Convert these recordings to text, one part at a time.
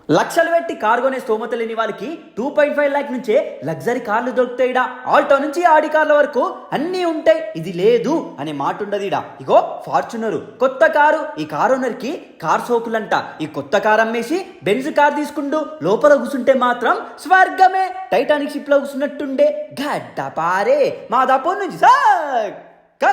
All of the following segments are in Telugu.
లక్షలు పెట్టి కారు కొనే స్తోమత లేని వాళ్ళకి 2.5 లాక్ నుంచే లగ్జరీ కార్లు దొరుకుతాయిడా. ఆల్టో నుంచి ఆడి కార్ల వరకు అన్నీ ఉంటాయి. ఇది లేదు అనే మాట ఉండదు ఇడా. ఇగో ఫార్చునర్ కొత్త కారు. ఈ కారు ఓనర్ కి కార్ సోకులంట. ఈ కొత్త కారు అమ్మేసి బెంజ్ కార్ తీసుకుంటూ లోపల కూర్చుంటే మాత్రం స్వర్గమే. టైటానిక్ షిప్ లో కూర్చున్నట్టుండే గడ్డ పారే మాదాపూర్ నుంచి సార్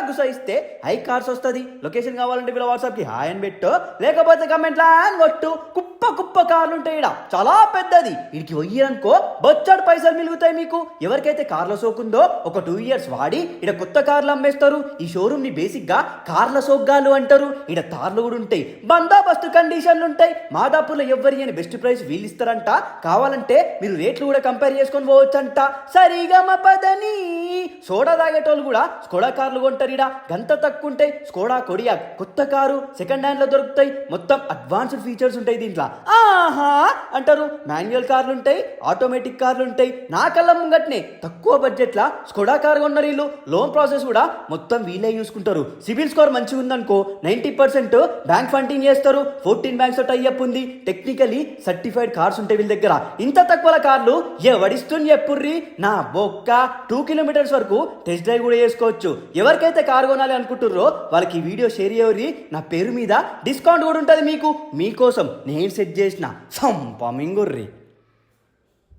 గుసైస్తే హై కార్స్ వస్తుంది. లొకేషన్ కావాలంటే వీళ్ళ వాట్సాప్కి హాయ్ అని పెట్టు, లేకపోతే కమెంట్లా అని కొట్టు. కుప్ప కుప్ప కార్లు ఉంటాయి ఇక్కడ, చాలా పెద్దది. వీడికి పోయారనుకో బొచ్చడు పైసలు మిలుగుతాయి మీకు. ఎవరికైతే కార్ల సోకుందో ఒక 2 years వాడి ఇక్కడ కొత్త కార్లు అమ్మేస్తారు. ఈ షోరూమ్ ని బేసిక్ గా కార్ల సోగ్గాలు అంటారు. ఇక్కడ తార్లు కూడా ఉంటాయి, బందోబస్తు కండిషన్లు ఉంటాయి. మాదాపూర్లో ఎవ్వరి అని బెస్ట్ ప్రైస్ వీళ్ళు ఇస్తారంట. కావాలంటే మీరు రేట్లు కూడా కంపేర్ చేసుకొని పోవచ్చంట. సరిగా మా పదని సోడా తాగేటోళ్ళు కూడా స్కోడా కార్లు కొంటారు. గంత తక్కువ ఉంటాయి. స్కోడా కొడియా కొత్త కారు సెకండ్ హ్యాండ్ లో దొరుకుతాయి. మొత్తం అడ్వాన్స్డ్ ఫీచర్స్ ఉంటాయి దీంట్లో. ఆహా అంటారు. మాన్యువల్ కార్లు ఉంటాయి, ఆటోమేటిక్ కార్లు ఉంటాయి. నా కళ్ళ ముంగట్నే తక్కువ బడ్జెట్ లా స్కోడా కార్ కొన్నారు వీళ్ళు. లోన్ ప్రాసెస్ కూడా మొత్తం వీళ్ళే చూసుకుంటారు. సిబిల్ స్కోర్ మంచిగా ఉందనుకో 90% బ్యాంక్ ఫండింగ్ చేస్తారు. 14 బ్యాంక్స్ తో టైఅప్ ఉంది. టెక్నికలీ సర్టిఫైడ్ కార్స్ ఉంటాయి వీళ్ళ దగ్గర. ఇంత తక్కువ కార్లు ఎవడిస్తుంది చెప్పుర్రి. నా బొక్క 2 kilometers వరకు టెస్ట్ డ్రైవ్ కూడా చేసుకోవచ్చు. ఎవరికైతే కారు కొనాలి అనుకుంటుర్రో వాళ్ళకి ఈ వీడియో షేర్ చేయరి. నా పేరు మీద డిస్కౌంట్ కూడా ఉంటుంది మీకు. మీకోసం నేను సెట్ చేసిన సంపమింగుర్రి.